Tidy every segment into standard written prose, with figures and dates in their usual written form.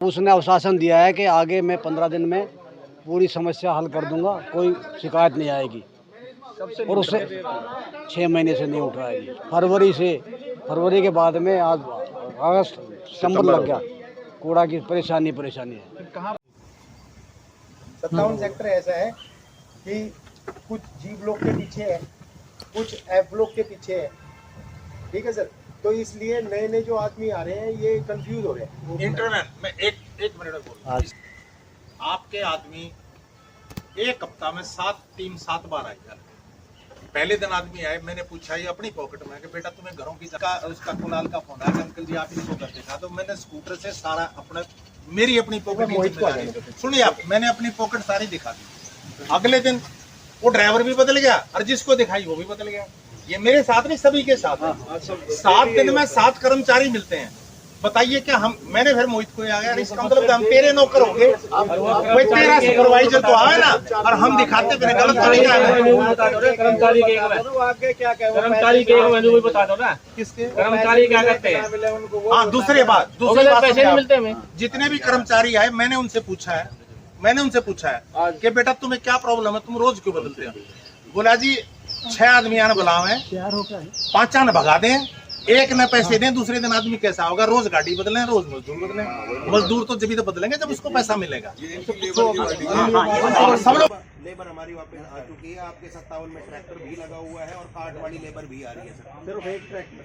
उसने आश्वासन दिया है कि आगे मैं 15 दिन में पूरी समस्या हल कर दूंगा, कोई शिकायत नहीं आएगी। और उससे 6 महीने से नहीं उठाएगी। फरवरी के बाद में आज अगस्त सितंबर लग गया, कूड़ा की परेशानी है। 57 सेक्टर ऐसा है कि कुछ जी ब्लॉक के पीछे है, कुछ एफ ब्लॉक के पीछे है, ठीक है सर। तो इसलिए नए नए जो आदमी आ रहे हैं ये कंफ्यूज हो रहे हैं। इंटरनेट में एक मिनट में बोल, आपके आदमी एक हफ्ता में 7 बार आई घर। पहले दिन आदमी आए, मैंने पूछा ये अपनी पॉकेट में कि बेटा तुम्हें घरों की जगह, उसका कुणाल का फोन आया, अंकल जी आप इसको कर दिखा। तो मैंने स्कूटर से सारा अपना मेरी अपनी पॉकेट सुनिए आप, मैंने अपनी पॉकेट सारी दिखा दी। अगले दिन वो ड्राइवर भी बदल गया और जिसको दिखाई वो भी बदल गया। ये मेरे साथ नहीं, सभी के साथ। 7 दिन में 7 कर्मचारी मिलते हैं। बताइए क्या मैंने फिर मोहित को आ गया, इसका मतलब हम तेरे नौकर हो गए, कोई तेरा सुपरवाइजर तो आए ना, और हम दिखाते फिर गलत तरीका है। कर्मचारी के मेनू भी बता दो ना, किसके कर्मचारी क्या करते हैं। हाँ, दूसरी बात पैसे नहीं मिलते हमें। जितने भी कर्मचारी आए मैंने उनसे पूछा है कि बेटा तुम्हें क्या प्रॉब्लम है, तुम रोज क्यों बदलते हो। बोला जी 6 आदमी आने बुलाओ है, 5 आने भगा दें, एक न पैसे दें, दूसरे दिन आदमी कैसा होगा। रोज गाड़ी बदलें, रोज मजदूर बदलें। मजदूर तो जब बदलेंगे जब उसको पैसा मिलेगा। सब लोग लेबर हमारी वापस आ चुकी है। आपके 57 में ट्रैक्टर भी लगा हुआ है और कार्ट वाली लेबर भी आ रही है सर। सिर्फ एक ट्रैक्टर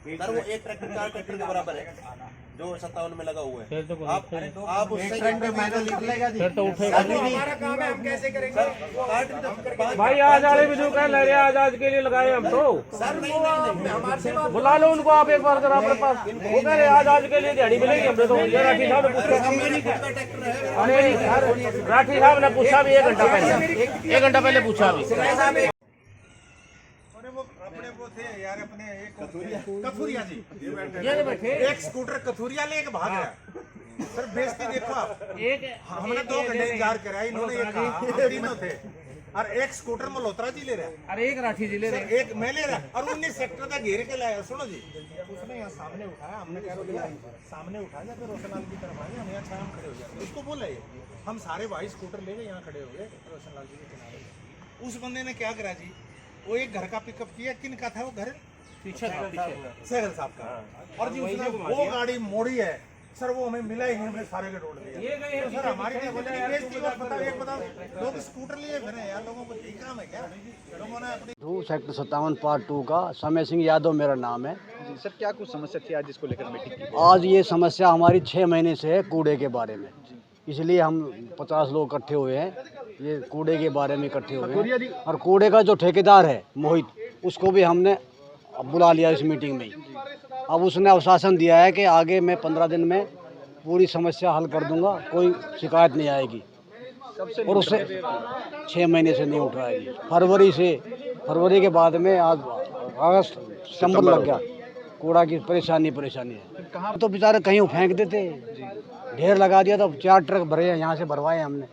सर, वो एक ट्रैक्टर 4 ट्रैक्टर के बराबर है जो 57 में लगा हुआ है। आप उससे फिर तो उठेगा। हमारा काम है, हम कैसे करेंगे भाई आज आने भी कह ले रहे, आज के लिए लगाए हम तो सर। नहीं बुला लो उनको आप एक बार जरा अपने पास। वो कह रहे आज के लिए दिहाड़ी मिलेगी हमने तो। राठी साहब ने पूछा, अरे राठी साहब ने पूछा भी 1 घंटा पहले पूछा भी। अपने वो थे यार, अपने कथुरिया जी ये बैठे, एक स्कूटर कथुरिया लेके भाग गया। सर बेइज्जती देखो आप। हमने 2 घंटे इंतजार करा, इन्होंने ये कहा हम तीनों थे, और एक स्कूटर मल्होत्रा जी ले रहे हैं, अरे एक राठी जी ले रहे, एक मैं ले रहा, और 19 सेक्टर का घेर के लाया। सुनो जी, उसने यहाँ सामने उठाया, हमने कहा सामने उठाया जाकर रोशनलाल की तरफ आए, हम यहाँ छाया खड़े हो जाते। उसको बोला ये, हम सारे भाई स्कूटर ले गए, यहाँ खड़े हो गए रोशनलाल जी के किनारे। उस बंदे ने क्या करा जी, वो एक घर का पिकअप किया। किन का था वो घर? पीछे सहगल साहब का। और जी उसने वो गाड़ी मोड़ी है सर, वो हमें मिला ही नहीं, हमने सारे के रोड दिया। तो सर हमारी लोग स्कूटर लिए फिर यार, लोगों को यही काम है क्या? लोगों ने अपनी सेक्टर 57 पार्ट 2 का समय सिंह यादव मेरा नाम है जी। सर क्या कुछ समस्या थी आज जिसको लेकर मीटिंग की? आज ये समस्या हमारी 6 महीने से है कूड़े के बारे में, इसलिए हम 50 लोग इकट्ठे हुए हैं। ये कूड़े के बारे में इकट्ठे हुए हैं, और कूड़े का जो ठेकेदार है मोहित, उसको भी हमने बुला लिया इस मीटिंग में। अब उसने आश्वासन दिया है कि आगे मैं 15 दिन में पूरी समस्या हल कर दूंगा, कोई शिकायत नहीं आएगी। और उससे 6 महीने से नहीं उठाएगी। फरवरी के बाद में आज अगस्त सितंबर लग गया, कूड़ा की परेशानी है। कहाँ तो बेचारे कहीं फेंक देते, ढेर लगा दिया। तो 4 ट्रक भरे हैं, यहाँ से भरवाए हमने।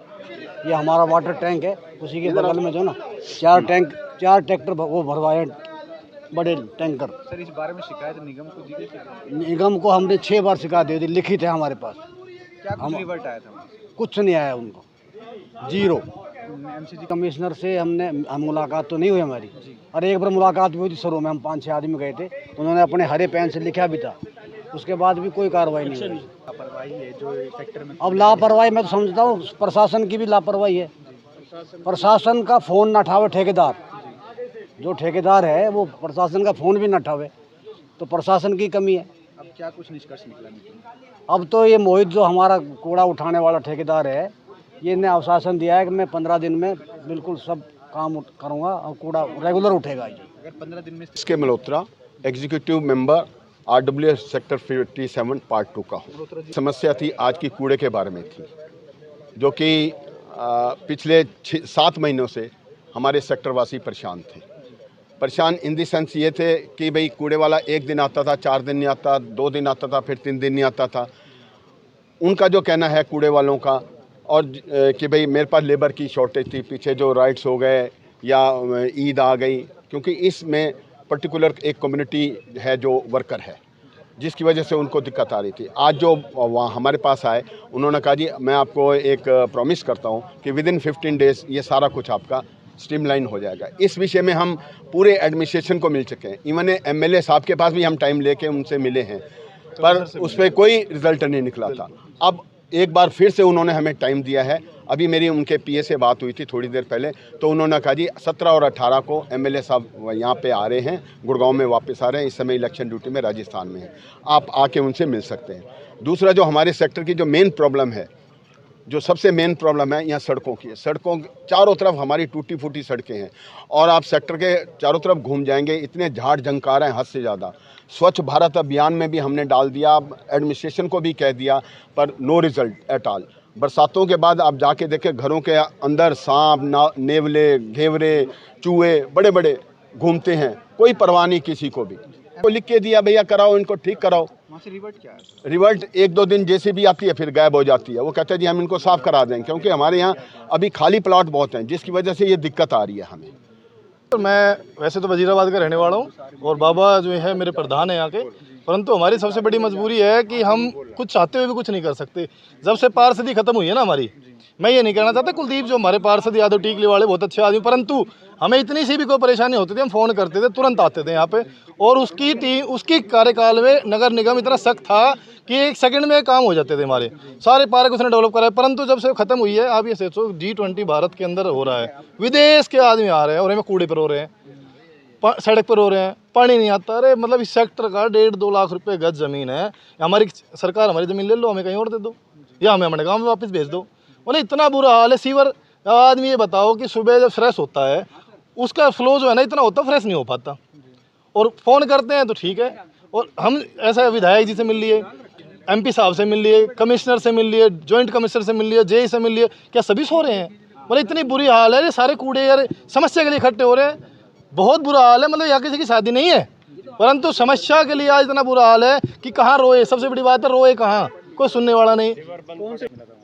ये हमारा वाटर टैंक है, उसी के बगल में जो ना 4 ट्रैक्टर वो भरवाए, बड़े टैंकर। सर इस बारे में शिकायत निगम को दी गई? निगम को हमने 6 बार शिकायत दे दी, लिखित है हमारे पास। क्या कुछ रिवर्ट आया था? कुछ नहीं आया उनको, 0। MCG कमिश्नर से हमने मुलाकात तो नहीं हुई हमारी, और एक बार मुलाकात भी हुई थी सरों में, हम 5-6 आदमी गए थे, तो उन्होंने अपने हरे पेन से लिखा भी था। उसके बाद भी कोई कार्रवाई नहीं हुई। लापरवाही है जो सेक्टर में। अब लापरवाही मैं तो समझता हूँ प्रशासन की भी लापरवाही है। प्रशासन का फ़ोन न उठावे ठेकेदार, जो ठेकेदार है वो प्रशासन का फ़ोन भी न उठावे, तो प्रशासन की कमी है। अब क्या कुछ निष्कर्ष निकला? अब तो ये मोहित जो हमारा कूड़ा उठाने वाला ठेकेदार है, ये ने आश्वासन दिया है कि मैं 15 दिन में बिल्कुल सब काम करूँगा और कूड़ा रेगुलर उठेगा। ये अगर 15 दिन में इसके Malhotra executive member RWS sector 57 part 2 का हूँ। समस्या थी आज की कूड़े के बारे में थी, जो कि पिछले 7 महीनों से हमारे सेक्टरवासी परेशान थे। परेशान इन दी सेंस ये थे कि भाई कूड़े वाला 1 दिन आता था, 4 दिन नहीं आता, 2 दिन आता था, फिर 3 दिन नहीं आता था। उनका जो कहना है कूड़े वालों का, और कि भाई मेरे पास लेबर की शॉर्टेज थी, पीछे जो राइट्स हो गए या ईद आ गई, क्योंकि इसमें पर्टिकुलर एक कम्युनिटी है जो वर्कर है, जिसकी वजह से उनको दिक्कत आ रही थी। आज जो वहाँ हमारे पास आए, उन्होंने कहा जी मैं आपको एक प्रॉमिस करता हूँ कि विदिन 15 डेज़ ये सारा कुछ आपका स्ट्रीमलाइन हो जाएगा। इस विषय में हम पूरे एडमिनिस्ट्रेशन को मिल चुके हैं, इवन एमएलए साहब के पास भी हम टाइम लेके उनसे मिले हैं, पर उस पर कोई रिजल्ट नहीं निकला था। अब एक बार फिर से उन्होंने हमें टाइम दिया है। अभी मेरी उनके पीए से बात हुई थी थोड़ी देर पहले, तो उन्होंने कहा जी 17 और 18 को एमएलए साहब यहाँ पे आ रहे हैं, गुड़गांव में वापस आ रहे हैं, इस समय इलेक्शन ड्यूटी में राजस्थान में हैं, आप आके उनसे मिल सकते हैं। दूसरा जो हमारे सेक्टर की जो मेन प्रॉब्लम है, जो सबसे मेन प्रॉब्लम है यहाँ सड़कों की है। सड़कों चारों तरफ हमारी टूटी फूटी सड़कें हैं और आप सेक्टर के चारों तरफ घूम जाएंगे, इतने झाड़ झंकार हैं हद से ज़्यादा। स्वच्छ भारत अभियान में भी हमने डाल दिया, एडमिनिस्ट्रेशन को भी कह दिया, पर नो रिजल्ट एट ऑल। बरसातों के बाद आप जाके देखें, घरों के अंदर सांप, नेवले, घेवरे, चूहे बड़े बड़े घूमते हैं, कोई परवाह नहीं किसी को भी। को लिख के दिया भैया कराओ, इनको ठीक कराओ। वहाँ से रिवर्ट क्या है? रिवर्ट 1-2 दिन जैसे भी आती है फिर गायब हो जाती है। वो कहते हैं जी हम इनको साफ़ करा देंगे, क्योंकि हमारे यहाँ अभी खाली प्लॉट बहुत हैं, जिसकी वजह से ये दिक्कत आ रही है हमें। तो मैं वैसे तो वजीराबाद का रहने वाला हूँ और बाबा जो है मेरे प्रधान हैं यहाँ के, परंतु हमारी सबसे बड़ी मजबूरी है कि हम कुछ चाहते हुए भी कुछ नहीं कर सकते। जब से पार्षदी खत्म हुई है ना हमारी, मैं ये नहीं कहना चाहता, कुलदीप जो हमारे पार्षद यादव टीकली वाले बहुत अच्छे आदमी, परंतु हमें इतनी सी भी कोई परेशानी होती थी हम फ़ोन करते थे, तुरंत आते थे यहाँ पे। और उसकी टीम, उसकी कार्यकाल में नगर निगम इतना सख्त था कि 1 सेकंड में काम हो जाते थे हमारे सारे पार्क उसने डेवलप कराए। परंतु जब से ख़त्म हुई है, आप ये सोचो G20 भारत के अंदर हो रहा है, विदेश के आदमी आ रहे हैं और हमें कूड़े पर हो रहे हैं, सड़क पर हो रहे हैं, पानी नहीं आता। अरे मतलब इस सेक्टर का 1.5-2 लाख रुपए गज ज़मीन है, हमारी सरकार हमारी ज़मीन ले लो, हमें कहीं और दे दो या हमें अपने गाँव में वापस भेज दो। मतलब इतना बुरा हाल है। सीवर आदमी ये बताओ कि सुबह जब फ्रेश होता है उसका फ्लो जो है ना इतना होता, फ्रेश नहीं हो पाता। और फ़ोन करते हैं तो ठीक है, और हम ऐसा विधायक जी से मिल लिए, MP साहब से मिल लिए, कमिश्नर से मिल लिए, जॉइंट कमिश्नर से मिल लिए, JE से मिल लिए, क्या सभी सो रहे हैं? मतलब इतनी बुरी हाल है। ये सारे कूड़े यार समस्या के लिए इकट्ठे हो रहे हैं, बहुत बुरा हाल है। मतलब यहाँ किसी की शादी नहीं है, परंतु समस्या के लिए आज इतना बुरा हाल है कि कहाँ रोए। सबसे बड़ी बात है, रोए कहाँ, कोई सुनने वाला नहीं।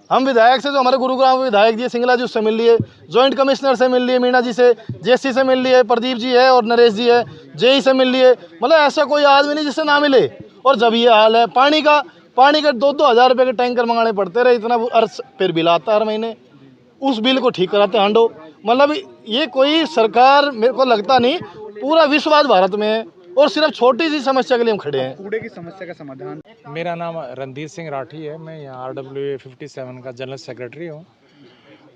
हम विधायक से, जो हमारे गुरुग्राम विधायक जी सिंगला जी, उससे मिल लिए, जॉइंट कमिश्नर से मिल लिए, मीणा जी से, JC से मिल लिए, प्रदीप जी है और नरेश जी है, JE से मिल लिए। मतलब ऐसा कोई आदमी नहीं जिससे ना मिले। और जब ये हाल है, पानी का 2-2 हज़ार रुपये के टैंकर मंगाने पड़ते रहे, इतना अर्ज फिर बिल आता हर महीने, उस बिल को ठीक कराते हांडो। मतलब ये कोई सरकार, मेरे को लगता नहीं पूरा विश्वास भारत में है, और सिर्फ छोटी सी समस्या के लिए हम खड़े हैं। कूड़े की समस्या का समाधान। मेरा नाम रणधीर सिंह राठी है, मैं यहाँ RWA 57 का जनरल सेक्रेटरी हूँ।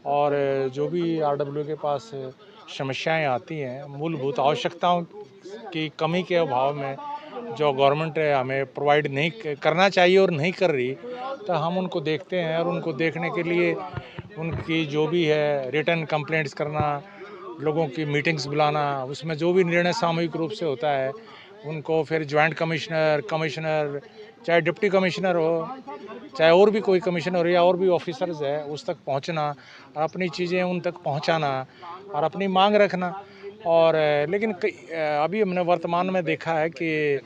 और जो भी RWA के पास समस्याएं आती हैं, मूलभूत आवश्यकताओं की कमी के अभाव में जो गवर्नमेंट हमें प्रोवाइड नहीं करना चाहिए और नहीं कर रही, तो हम उनको देखते हैं और उनको देखने के लिए उनकी जो भी है रिटर्न कंप्लेंट्स करना, लोगों की मीटिंग्स बुलाना, उसमें जो भी निर्णय सामूहिक रूप से होता है उनको फिर जॉइंट कमिश्नर, चाहे डिप्टी कमिश्नर हो, चाहे और भी कोई कमिश्नर हो या और भी ऑफिसर्स है, उस तक पहुंचना और अपनी चीज़ें उन तक पहुंचाना और अपनी मांग रखना। और लेकिन अभी हमने वर्तमान में देखा है कि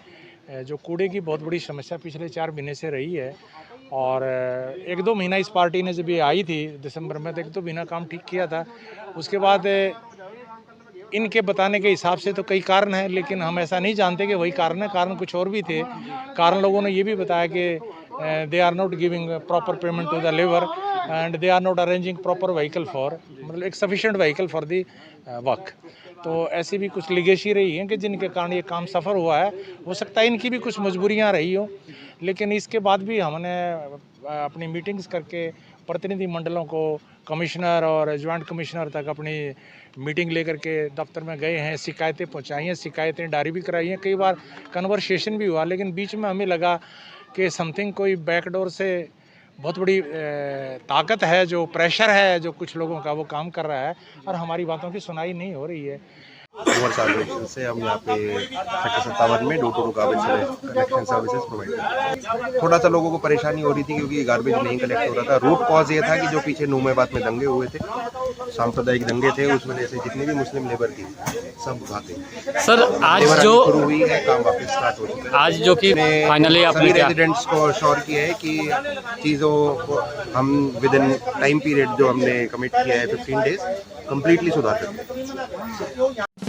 जो कूड़े की बहुत बड़ी समस्या पिछले 4 महीने से रही है। और 1-2 महीना इस पार्टी ने जब ये आई थी दिसंबर में, तो 1-2 महीना काम ठीक किया था। उसके बाद इनके बताने के हिसाब से तो कई कारण हैं, लेकिन हम ऐसा नहीं जानते कि वही कारण है, कारण कुछ और भी थे। कारण लोगों ने ये भी बताया कि they are not giving proper payment to the labour and they are not arranging proper vehicle for, मतलब एक sufficient vehicle for the work. तो ऐसी भी कुछ लिगेसी रही हैं कि जिनके कारण ये काम सफ़र हुआ है। हो सकता है इनकी भी कुछ मजबूरियां रही हो, लेकिन इसके बाद भी हमने अपनी मीटिंग्स करके प्रतिनिधि मंडलों को, कमिश्नर और जॉइंट कमिश्नर तक अपनी मीटिंग लेकर के दफ्तर में गए हैं, शिकायतें पहुंचाई हैं, शिकायतें डायरी भी कराई हैं, कई बार कन्वर्सेशन भी हुआ। लेकिन बीच में हमें लगा कि समथिंग कोई बैकडोर से बहुत बड़ी ताकत है, जो प्रेशर है जो कुछ लोगों का, वो काम कर रहा है और हमारी बातों की सुनाई नहीं हो रही है। से हम यहाँ पे सेक्टर 57 में door to door garbage collection services provide करते हैं। थोड़ा सा लोगों को परेशानी हो रही थी क्योंकि गार्बेज नहीं कलेक्ट हो रहा था। रूट कॉज ये था कि जो पीछे नूमेबाद में दंगे हुए थे, सांप्रदायिक दंगे थे, उस वजह से जितनी भी मुस्लिम लेबर थी सब भागे। सर आज जो शुरू हुई है, काम वापस स्टार्ट हो चुका है। आज जो कि फाइनली सभी रेजिडेंट्स को अश्योर किया है कि चीज़ों को हम विद इन टाइम पीरियड जो हमने कमिट किया है 15 डेज, कम्प्लीटली सुधार करते हैं।